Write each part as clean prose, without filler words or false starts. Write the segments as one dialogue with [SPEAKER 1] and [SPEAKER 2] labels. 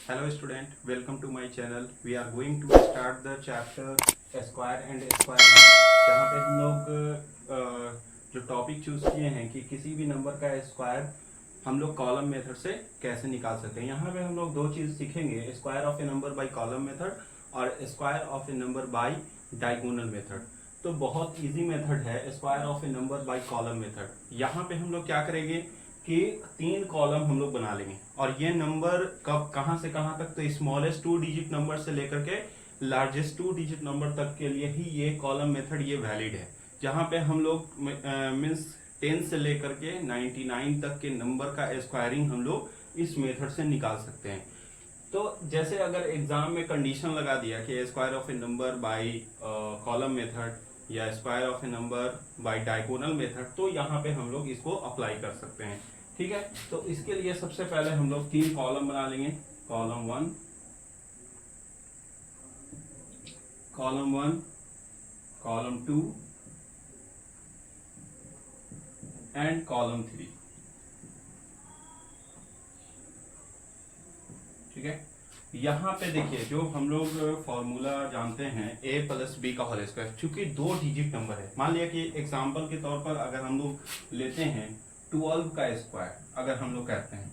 [SPEAKER 1] Hello student, welcome to my channel. We are going to start the chapter square and square root, जहाँ पे हम लोग जो topic choose किए हैं कि किसी भी नंबर का स्क्वायर हम लोग कॉलम मेथड से कैसे निकाल सकते हैं। यहाँ पे हम लोग दो चीज सीखेंगे, square of a number by column method और square of a number by diagonal method. तो बहुत इजी मेथड है square of a number by column method. यहाँ पे हम लोग क्या करेंगे कि 3 कॉलम हम लोग बना लेंगे और ये नंबर कब कहां से कहां तक, तो स्मॉलेस्ट 2 डिजिट नंबर से लेकर के लार्जेस्ट 2 डिजिट नंबर तक के लिए ही ये कॉलम मेथड ये वैलिड है। जहां पे हम लोग मीन्स 10 से लेकर के 99 तक के नंबर का स्क्वायरिंग हम लोग इस मेथड से निकाल सकते हैं। तो जैसे अगर एग्जाम में कंडीशन लगा दिया कि square of a number by column method या square of a number by diagonal method, तो यहाँ पे हम लोग इसको अप्लाई कर सकते हैं। ठीक है, तो इसके लिए सबसे पहले हम लोग 3 कॉलम बना लेंगे। Column 1, column 2 and column 3। ठीक है, यहाँ पे देखिए जो हम लोग फॉर्मूला जानते हैं a प्लस बी का होल स्क्वायर, चूंकि 2 डिजिट नंबर है। मान लिया कि एग्जाम्पल के तौर पर अगर हम लोग लेते हैं 12 का स्क्वायर अगर हम लोग कहते हैं,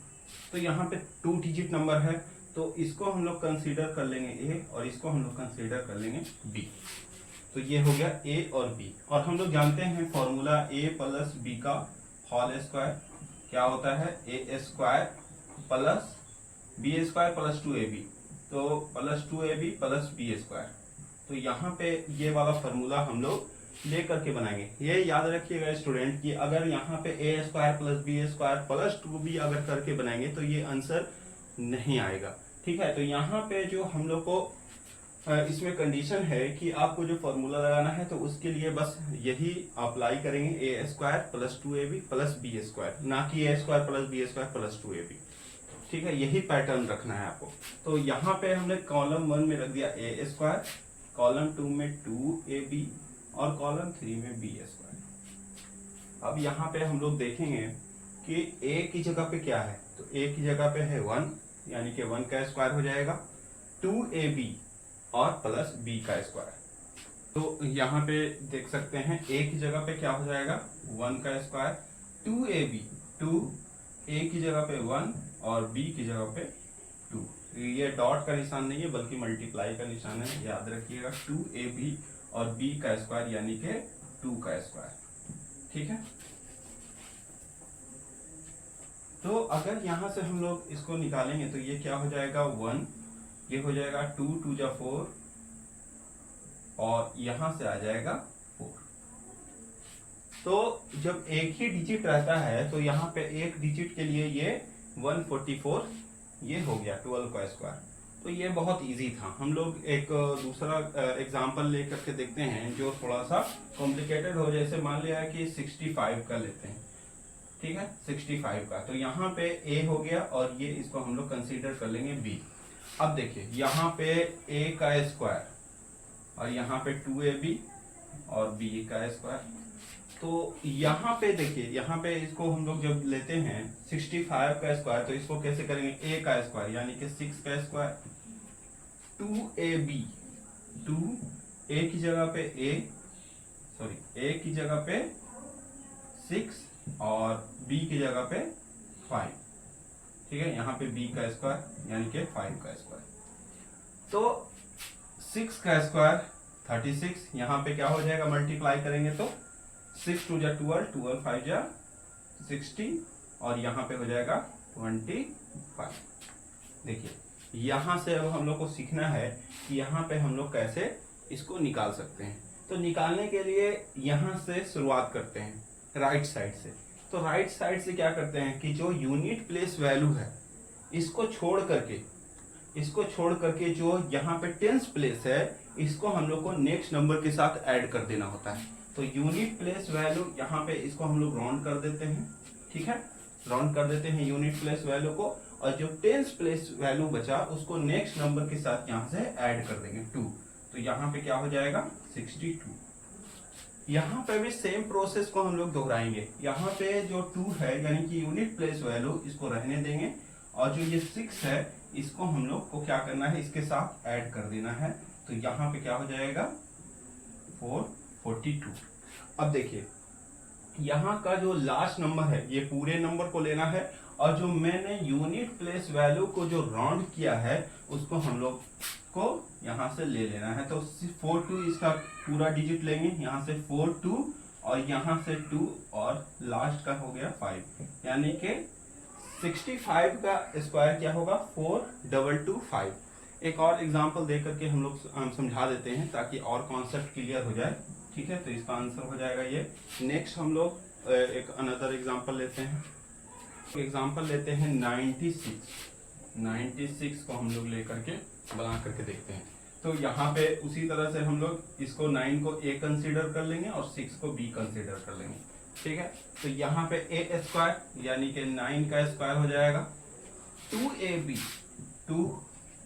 [SPEAKER 1] तो यहाँ पे 2 डिजिट नंबर है, तो इसको हम लोग कंसीडर कर लेंगे a और इसको हम लोग कंसीडर कर लेंगे b। तो ये हो गया a और b, और हम लोग जानते हैं फॉर्मूला a प्लस बी का होल स्क्वायर क्या होता है, a square plus b square plus 2ab, तो plus 2ab plus b square. तो यहाँ पे ये वाला फॉर्मूला हम लोग लेकर के बनाएंगे। ये याद रखिएगा स्टूडेंट कि अगर यहाँ पे a square plus b square plus 2b अगर करके बनाएंगे तो ये आंसर नहीं आएगा। ठीक है, तो यहाँ पे जो हम लोग को इसमें कंडीशन है कि आपको जो फॉर्मूला लगाना है तो उसके लिए बस यही अप्लाई करेंगे, a square plus 2ab plus b square, ना कि a square plus b square plus 2ab। ठीक है, यही पैटर्न रखना है आपको। तो यहाँ पे हमने कॉलम 1 में रख दिया a स्क्वायर, कॉलम 2 में 2ab और कॉलम 3 में b स्क्वायर। अब यहाँ पे हम लोग देखेंगे कि a की जगह पे क्या है, तो a की जगह पे है 1, यानी कि 1 का स्क्वायर हो जाएगा, 2ab और प्लस b का स्क्वायर। तो यहाँ पे देख सकते हैं a की जगह पे क्या हो जाएगा 1 का स्क्वायर, 2ab 2, a की जगह पे 1 और b की जगह पे 2। ये डॉट का निशान नहीं है बल्कि मल्टीप्लाई का निशान है, याद रखिएगा। 2ab और b का स्क्वायर यानी कि 2 का स्क्वायर। ठीक है, तो अगर यहां से हम लोग इसको निकालेंगे तो ये क्या हो जाएगा 1, ये हो जाएगा 2 2 जा 4 और यहां से आ जाएगा 4। तो जब एक ही डिजिट रहता है तो यहाँ पे एक डिजिट के लिए ये 144 ये हो गया 12 का स्क्वायर। तो ये बहुत इजी था। हम लोग एक दूसरा एग्जांपल लेकर के देखते हैं जो थोड़ा सा कॉम्प्लिकेटेड हो, जैसे मान लिया है कि 65 का लेते हैं। ठीक है, 65 का, तो यहाँ पे a हो गया और ये इसको हम लोग कंसीडर कर लेंगे b। अब देखिए यहाँ पे a का स्क्वायर और यहाँ पे 2ab और b का स्क्वायर। तो यहाँ पे देखिए, यहाँ पे इसको हम लोग जब लेते हैं 65 का स्क्वायर, तो इसको कैसे करेंगे, a का स्क्वायर यानी कि 6 का स्क्वायर, 2ab 2, a की जगह पे a की जगह पे 6 और b की जगह पे 5। ठीक है, यहाँ पे b का स्क्वायर यानी कि 5 का स्क्वायर। तो 6 का स्क्वायर 36, यहाँ पे क्या हो जाएगा मल्टीप्लाई करेंगे तो 6 2 जा 12, 12 5 जा 60 और यहाँ पे हो जाएगा 25। देखिए यहाँ से अब हम लोग को सीखना है कि यहाँ पे हम लोग कैसे इसको निकाल सकते हैं। तो निकालने के लिए यहाँ से शुरुआत करते हैं राइट साइड से। तो राइट साइड से क्या करते हैं कि जो यूनिट प्लेस वैल्यू है इसको छोड़ करके जो यहाँ पे टेंस प्लेस है इसको हम लोग को नेक्स्ट नंबर के साथ ऐड कर देना होता है। तो यूनिट प्लेस वैल्यू यहाँ पे इसको हम लोग राउंड कर देते हैं। ठीक है, राउंड कर देते हैं यूनिट प्लेस वैल्यू को, और जो टेंस प्लेस वैल्यू बचा उसको नेक्स्ट नंबर के साथ यहाँ से ऐड कर देंगे 2। तो यहाँ पे क्या हो जाएगा 62। यहाँ पे भी सेम प्रोसेस को हम लोग दोहराएंगे। यहाँ पे जो 2 है यानी कि यूनिट प्लेस वैल्यू इसको रहने देंगे, और जो ये 6 है इसको हम लोग को क्या करना है, इसके साथ ऐड कर देना है। तो यहाँ पे क्या हो जाएगा 442। अब देखिए यहाँ का जो लास्ट नंबर है ये पूरे नंबर को लेना है, और जो मैंने यूनिट प्लेस वैल्यू को जो राउंड किया है उसको हम लोग को यहाँ से ले लेना है। तो 42 इसका पूरा डिजिट लेंगे, यहाँ से 42 और यहाँ से 2 और लास्ट का हो गया 5, यानी कि 65 का स्क्वायर क्या होगा 4225। एक और एग्जांपल दे करके हम लोग समझा देते हैं ताकि और कॉन्सेप्ट क्लियर हो जाए। ठीक है, तो इसका आंसर हो जाएगा ये। नेक्स्ट हम लोग एक अनदर एग्जांपल लेते हैं। एग्जांपल लेते हैं 96 को हम लोग लेकर के बना करके देखते हैं। तो यहाँ पे उसी तरह से हम लोग इसको 9 को ए कंसीडर कर लेंगे और 6 को बी कंसीडर कर लेंगे। ठीक है, तो यहाँ पे ए स्क्वायर यानी कि 9 का स्क्वायर हो जाएगा 2ab, 2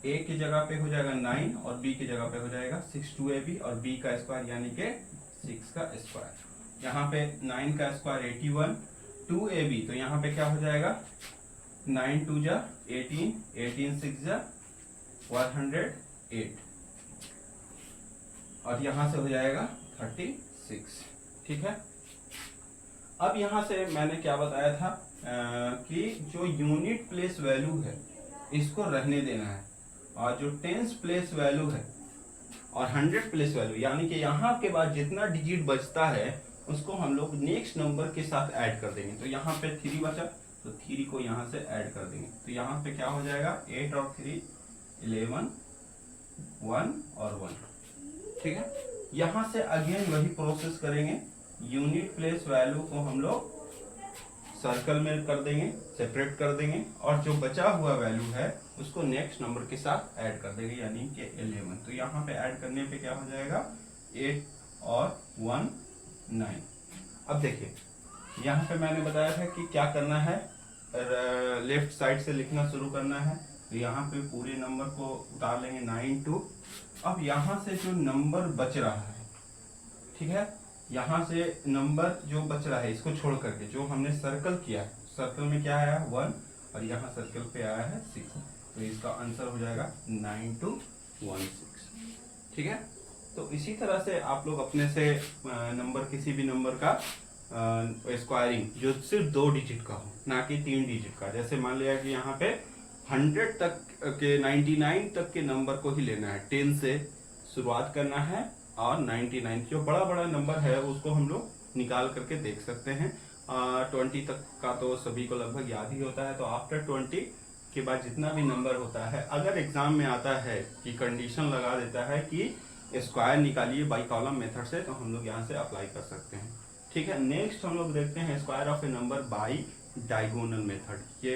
[SPEAKER 1] ए की जगह पे हो जाएगा 9 और बी की जगह पे हो जाएगा 6, 2ab और बी का स्क्वायर यानी कि 6 का स्क्वायर। यहाँ पे 9 का स्क्वायर 81, 2ab तो यहाँ पे क्या हो जाएगा 9 2 जा 18, 18 6 जा 108 और यहाँ से हो जाएगा 36। ठीक है, अब यहाँ से मैंने क्या बताया था कि जो यूनिट प्लेस वैल्यू है इसको रहने देना है, और जो टेंस प्लेस वैल्यू है और 100 प्लेस वैल्यू यानी कि यहाँ के बाद जितना डिजिट बचता है उसको हम लोग नेक्स्ट नंबर के साथ ऐड कर देंगे। तो यहाँ पे 3 बचा तो 3 को यहाँ से ऐड कर देंगे। तो यहाँ पे क्या हो जाएगा 8 और 3 11, 1 और 1। ठीक है, यहाँ से अगेन वही प्रोसेस करेंगे। यूनिट प्लेस वैल्यू को हम लोग सर्कल में कर देंगे, सेपरेट कर देंगे, और जो बचा हुआ वैल्यू है उसको नेक्स्ट नंबर के साथ ऐड कर देंगे यानी कि 11। तो यहाँ पे ऐड करने पे क्या हो जाएगा 8 और 1 9। अब देखिए यहाँ पे मैंने बताया था कि क्या करना है, लेफ्ट साइड से लिखना शुरू करना है। तो यहाँ पे पूरे नंबर को उतार लेंगे 9 2। अब यहाँ से जो नंबर बच रहा है, ठीक है, यहाँ से नंबर जो बच रहा है इसको छोड़ करके जो हमने सर्कल किया है, सर्कल में क्या आया 1 और यहाँ सर्कल पे आया है 6। तो इसका आंसर हो जाएगा 9216। ठीक है, तो इसी तरह से आप लोग अपने से नंबर किसी भी नंबर का स्क्वायरिंग जो सिर्फ 2 डिजिट का हो ना कि 3 डिजिट का, जैसे मान लिया कि यहाँ पे 100 तक के 99 तक के नंबर को ही लेना है, 10 से शुरुआत करना है और 99 जो बड़ा बड़ा नंबर है उसको हम लोग निकाल करके देख सकते हैं। 20 तक का तो सभी को लगभग याद ही होता है। तो आफ्टर 20 के बाद जितना भी नंबर होता है, अगर एग्जाम में आता है कि कंडीशन लगा देता है कि स्क्वायर निकालिए बाई कॉलम मेथड से, तो हम लोग यहाँ से अप्लाई कर सकते हैं। ठीक है, नेक्स्ट हम लोग देखते हैं square of a number by diagonal method. ये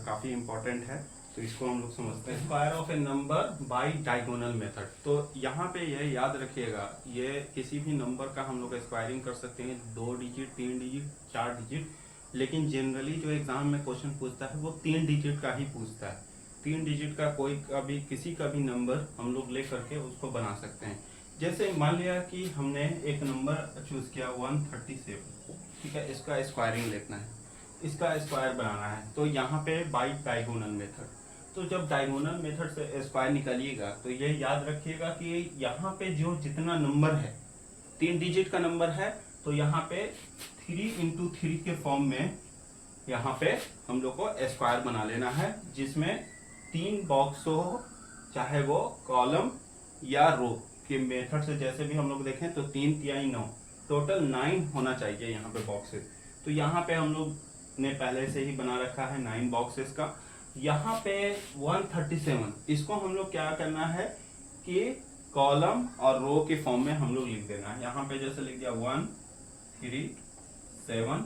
[SPEAKER 1] काफी इंपॉर्टेंट है, तो इसको हम लोग समझते हैं। Square of a number by diagonal method. तो यहाँ पे ये याद रखिएगा, ये किसी भी नंबर का हम लोग स्क्वायरिंग कर सकते हैं 2 डिजिट, 3 डिजिट, 4 डिजिट, लेकिन जनरली जो एग्जाम में क्वेश्चन पूछता है वो 3 डिजिट का ही पूछता है। 3 डिजिट का कोई का भी किसी का भी नंबर हम लोग ले करके उसको बना सकते हैं। जैसे मान लिया कि हमने एक नंबर चूज किया 137, ठीक है, इसका स्क्वायरिंग लिखना है, इसका स्क्वायर बनाना है, तो यहाँ पे बाई डायगोनल मेथड। तो जब डायगोनल मेथड से स्क्वायर निकालिएगा तो ये याद रखिएगा कि यहाँ पे जो जितना नंबर है 3 डिजिट का नंबर है, तो यहाँ पे 3 into 3 के फॉर्म में यहाँ पे हम लोग को स्क्वायर बना लेना है, जिसमें 3 बॉक्स हो, चाहे वो कॉलम या रो के मेथड से जैसे भी हम लोग देखें तो 3 3 9 टोटल 9 होना चाहिए यहाँ पे बॉक्सेस। तो यहाँ पे हम लोग ने पहले से ही बना रखा है 9 बॉक्सेस का। यहाँ पे 137 इसको हम लोग क्या करना है कि कॉलम और रो के फॉर्म में हम लोग लिख देना है। यहाँ पे जैसे लिख दिया 1 3 7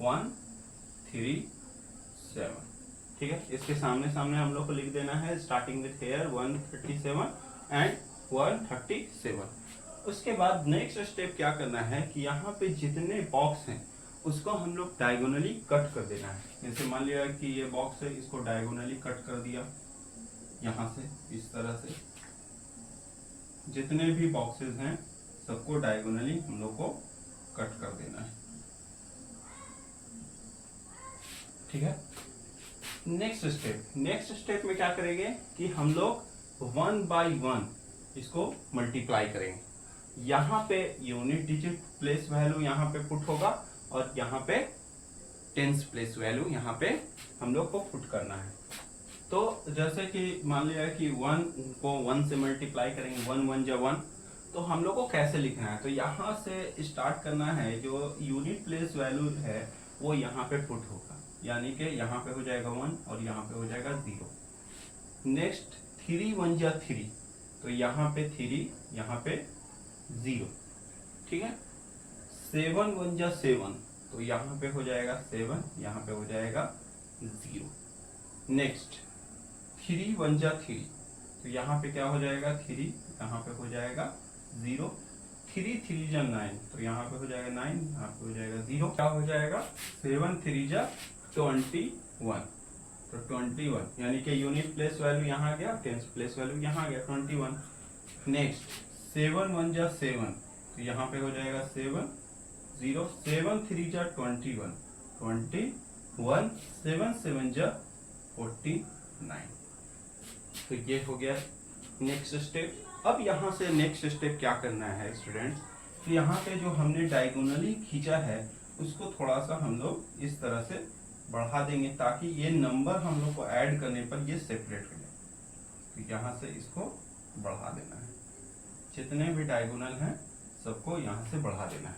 [SPEAKER 1] 1 3 7, ठीक है, इसके सामने सामने हम लोग को लिख देना है स्टार्टिंग विथ हेयर 137 एंड 137। उसके बाद नेक्स्ट स्टेप क्या करना है कि यहाँ पे जितने बॉक्स हैं उसको हम लोग डायगोनली कट कर देना है। जैसे मान लिया कि ये बॉक्स है, इसको डायगोनली कट कर दिया यहाँ से, इस तरह से जितने भी बॉक्सेस हैं सबको डायगोनली हम लोग को कट कर देना है। ठीक है, नेक्स्ट स्टेप में क्या करेंगे कि हम लोग 1 बाई 1 इसको मल्टीप्लाई करेंगे। यहाँ पे यूनिट डिजिट प्लेस वैल्यू यहाँ पे पुट होगा और यहाँ पे टेंस प्लेस वैल्यू यहाँ पे हम लोग को पुट करना है। तो जैसे कि मान लिया कि 1 को 1 से मल्टीप्लाई करेंगे, 1 1 जा 1, तो हम लोग को कैसे लिखना है, तो यहाँ से स्टार्ट करना है। जो यूनिट प्लेस वैल्यू है वो यहाँ पे पुट होगा, यानी कि यहाँ पे हो जाएगा 1 और यहाँ पे हो जाएगा 0। नेक्स्ट 3 1 जा 3, तो यहाँ पे 3 यहाँ पे 0, ठीक है। 7 1 जा 7, तो यहाँ पे हो जाएगा 7, यहाँ पे हो जाएगा 0। नेक्स्ट 3 1 जा 3, तो यहाँ पे क्या हो जाएगा 3, यहाँ पे हो जाएगा 0। 3 3 जा 9, तो यहाँ पे हो जाएगा 9, यहाँ पे हो जाएगा 0। क्या हो जाएगा 7 3 जा 21, तो 21, यानी कि यूनिट प्लेस वैल्यू यहाँ आ गया, टेंस प्लेस वैल्यू यहाँ आ गया 21। नेक्स्ट 7 1 जा 7, तो यहाँ पे हो जाएगा 7 0। 7 3 जा 21, 21। 7 7 जा 49, तो ये हो गया नेक्स्ट स्टेप। अब यहाँ से नेक्स्ट स्टेप क्या करना है स्टूडेंट्स, तो यहाँ पे जो हमने डायगोनली खींचा है उसको थोड़ा सा हम लोग इस तरह से बढ़ा देंगे ताकि ये नंबर हम लोग को ऐड करने पर ये सेपरेट हो जाए। तो यहाँ से इसको बढ़ा देना है, जितने भी डायगोनल हैं सबको यहाँ से बढ़ा देना है।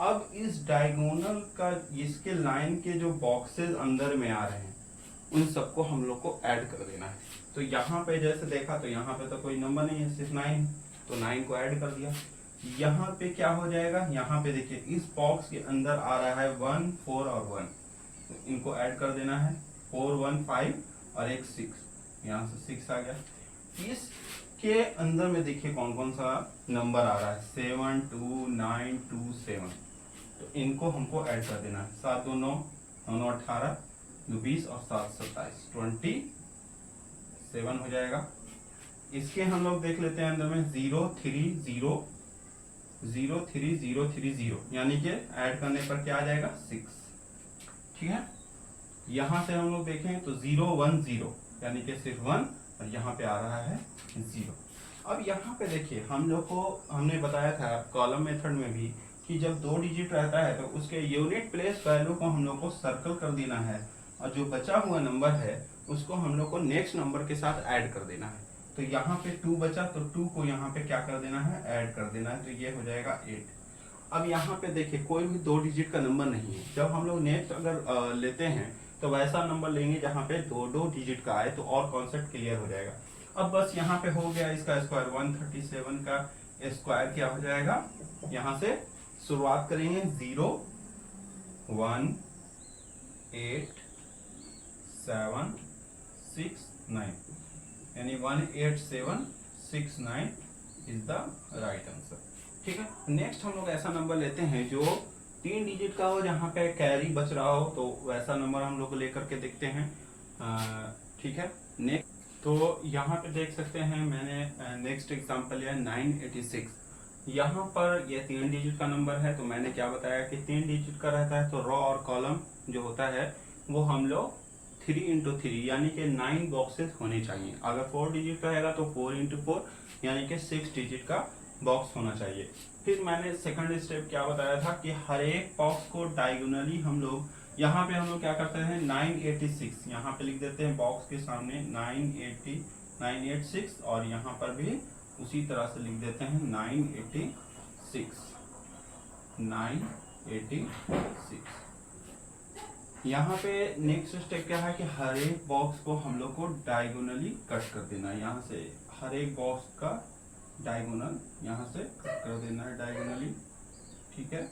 [SPEAKER 1] अब इस डायगोनल का इसके लाइन के जो बॉक्सेस अंदर में आ रहे हैं उन सबको हम लोग को ऐड कर देना है। तो यहाँ पे जैसे देखा तो यहाँ पे तो कोई नंबर नहीं है, सिर्फ 9, तो 9 को ऐड कर दिया। यहाँ पे क्या हो जाएगा, यहाँ पे देखिए इस बॉक्स के अंदर आ रहा है 1 4 और 1, तो इनको ऐड कर देना है। 4 1 5 और एक 6, यहाँ से 6 आ गया। इसके अंदर में देखिए कौन कौन सा नंबर आ रहा है, 7 2 9 2 7, तो इनको हमको ऐड कर देना है। 7 2 9 9 18 2 20 और 7 27 27 हो जाएगा। इसके हम लोग देख लेते हैं अंदर में 0 3 0 0 3 0 3 0, यानी कि ऐड करने पर क्या आ जाएगा 6, ठीक है। यहाँ से हम लोग देखें तो 0 1 0, यानी कि सिर्फ 1 और यहाँ पे आ रहा है 0। अब यहाँ पे देखिए हम लोग को हमने बताया था कॉलम मेथड में भी कि जब 2 डिजिट रहता है तो उसके यूनिट प्लेस वैल्यू को हम लोग को सर्कल कर देना है और जो बचा हुआ नंबर है उसको हम लोग को नेक्स्ट नंबर के साथ ऐड कर देना है। तो यहाँ पे 2 बचा तो 2 को यहाँ पे क्या कर देना है, ऐड कर देना है, तो ये हो जाएगा 8। अब यहाँ पे देखिए कोई भी 2 डिजिट का नंबर नहीं है। जब हम लोग नेक्स्ट अगर लेते हैं तो वैसा नंबर लेंगे जहाँ पे 2 डिजिट का आए, तो और कॉन्सेप्ट क्लियर हो जाएगा। अब बस यहाँ पे हो गया इसका स्क्वायर, 137 का स्क्वायर क्या हो जाएगा, यहाँ से शुरुआत करेंगे 0 1 8 7 6 9, यानी 18769 इज द राइट आंसर, ठीक है। नेक्स्ट हम लोग ऐसा नंबर लेते हैं जो 3 डिजिट का हो, जहाँ पे कैरी बच रहा हो, तो वैसा नंबर हम लोग लेकर के देखते हैं, ठीक है। नेक्स्ट तो यहाँ पे देख सकते हैं मैंने नेक्स्ट एग्जांपल लिया 986। यहाँ पर ये 3 डिजिट का नंबर है, तो मैंने क्या बताया कि 3 डिजिट का रहता है तो रो और कॉलम जो होता है वो हम लोग 3 into 3 यानी कि 9 बॉक्सेस होने चाहिए। अगर 4 डिजिट रहेगा तो 4 into 4 यानी कि 6 डिजिट का बॉक्स होना चाहिए। फिर मैंने सेकंड स्टेप क्या बताया था कि हर एक बॉक्स को डायगोनली हम लोग यहाँ पे हम लोग क्या करते हैं 986 यहाँ पे लिख देते हैं बॉक्स के सामने 986 और यहाँ पर भी उसी तरह से लिख देते हैं 986। यहाँ पे नेक्स्ट स्टेप क्या है कि हर एक बॉक्स को हम लोग को डायगोनली कट कर देना है। यहाँ से हर एक बॉक्स का डायगोनल यहाँ से कट कर देना है डायगोनली, ठीक है।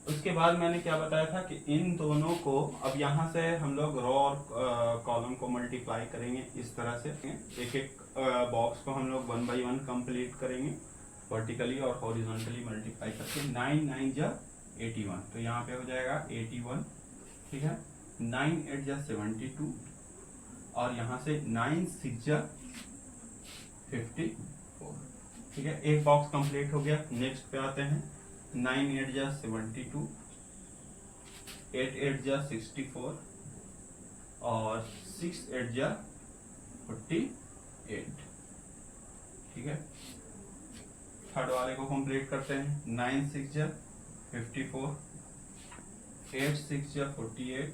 [SPEAKER 1] उसके बाद मैंने क्या बताया था कि इन दोनों को अब यहाँ से हम लोग रो और कॉलम को मल्टीप्लाई करेंगे इस तरह से। एक एक बॉक्स को हम लोग 1 by 1 कंप्लीट करेंगे वर्टिकली और हॉरिजॉन्टली मल्टीप्लाई करके। 9 9 जा 81, तो यहाँ पे हो जाएगा 81, ठीक है। 9 8 जा 72 और यहाँ से 9 6 जा 54, ठीक है। एक बॉक्स कंप्लीट हो गया। नेक्स्ट पे आते हैं 9 8 जा 72, 8 8 जा 64 और 6 8 जा 48। ठीक है, थर्ड वाले को कंप्लीट करते हैं। 9 6 जा 54, 8 6 जा 48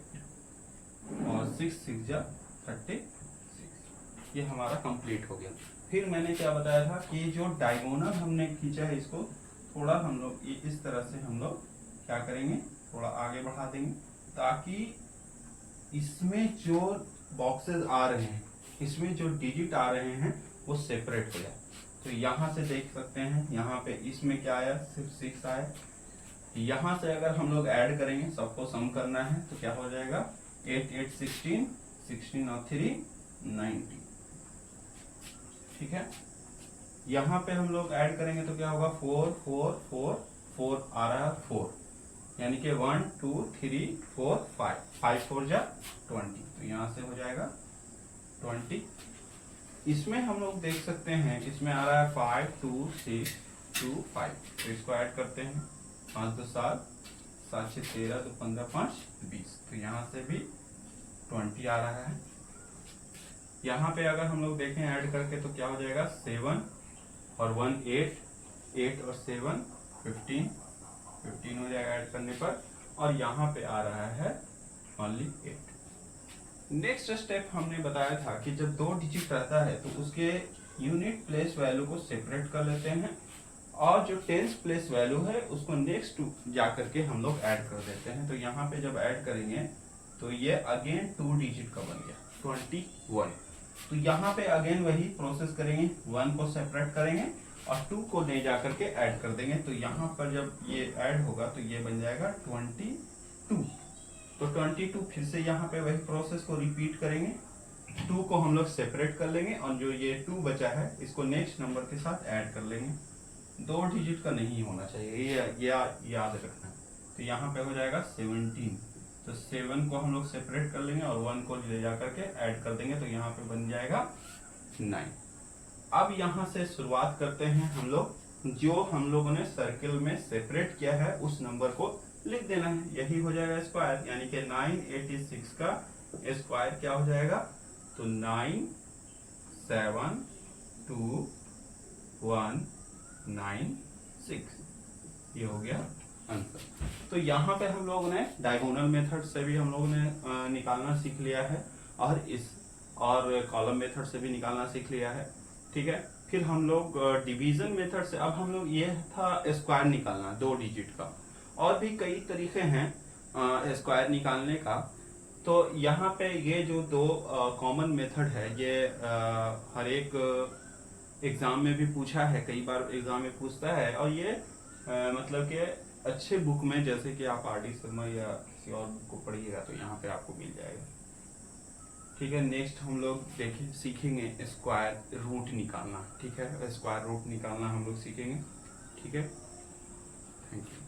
[SPEAKER 1] और 6 6 जा 36। ये हमारा कंप्लीट हो गया। फिर मैंने क्या बताया था कि जो डायगोनल हमने खींचा है इसको थोड़ा हम लोग इस तरह से हम लोग क्या करेंगे, थोड़ा आगे बढ़ा देंगे ताकि इसमें जो बॉक्सेस आ रहे हैं, इसमें जो डिजिट आ रहे हैं वो सेपरेट हो जाए। तो यहाँ से देख सकते हैं, यहाँ पे इसमें क्या आया, सिर्फ 6 आया। यहाँ से अगर हम लोग ऐड करेंगे, सबको सम करना है, तो क्या हो जाएगा 8 8 16, 16 और 3 90। ठीक है, यहाँ पे हम लोग ऐड करेंगे तो क्या होगा 4 4 4 4 आ रहा है 4, यानी कि 1 2 3 4 5, 5 4 जा 20, तो यहाँ से हो जाएगा 20। इसमें हम लोग देख सकते हैं, इसमें आ रहा है 5 2 6 2 5, तो इसको ऐड करते हैं। 5 2 7, 7 6 13, 2 15 5 20, तो यहाँ से भी 20 आ रहा है। यहाँ पे अगर हम लोग देखें ऐड करके तो क्या हो जाएगा 7 और 1 8, 8 और 7 15, 15 हो जाएगा ऐड करने पर, और यहाँ पे आ रहा है ओनली 8। नेक्स्ट स्टेप हमने बताया था कि जब 2 डिजिट रहता है तो उसके यूनिट प्लेस वैल्यू को सेपरेट कर लेते हैं, और जो टेंस प्लेस वैल्यू है उसको नेक्स्ट जा करके हम लोग ऐड कर देते हैं। तो यहाँ पे जब ऐड करेंगे तो ये अगेन 2 डिजिट का बन गया 21। तो यहाँ पे अगेन वही प्रोसेस करेंगे, 1 को सेपरेट करेंगे और 2 को ले जा करके ऐड कर देंगे। तो यहाँ पर जब ये ऐड होगा तो ये बन जाएगा 22। तो 22 फिर से यहाँ पे वही प्रोसेस को रिपीट करेंगे, 2 को हम लोग सेपरेट कर लेंगे और जो ये 2 बचा है इसको नेक्स्ट नंबर के साथ ऐड कर लेंगे। 2 डिजिट का नहीं होना चाहिए, ये याद रखना। तो यहाँ पे हो जाएगा 17, तो 7 को हम लोग सेपरेट कर लेंगे और 1 को ले जा करके ऐड कर देंगे, तो यहाँ पे बन जाएगा 9। अब यहाँ से शुरुआत करते हैं हम लोग, जो हम लोगों ने सर्किल में सेपरेट किया है उस नंबर को लिख देना है, यही हो जाएगा स्क्वायर, यानी कि 986 का स्क्वायर क्या हो जाएगा, तो 9 7 2 1 9 6, ये हो गया आंसर। तो यहाँ पे हम लोगों ने डायगोनल मेथड से भी हम लोगों ने निकालना सीख लिया है, और कॉलम मेथड से भी निकालना सीख लिया है। ठीक है, फिर हम लोग डिवीजन मेथड से, अब हम लोग ये था स्क्वायर निकालना 2 डिजिट का, और भी कई तरीके हैं स्क्वायर निकालने का। तो यहाँ पे ये जो 2 कॉमन मेथड है, ये हर एक एग्जाम में भी पूछा है, कई बार एग्जाम में पूछता है, और ये मतलब कि अच्छे बुक में, जैसे कि आप आर डी शर्मा या किसी और बुक को पढ़िएगा तो यहाँ पे आपको मिल जाएगा। ठीक है, नेक्स्ट हम लोग देखिए सीखेंगे स्क्वायर रूट निकालना। ठीक है, स्क्वायर रूट निकालना हम लोग सीखेंगे। ठीक है, थैंक यू।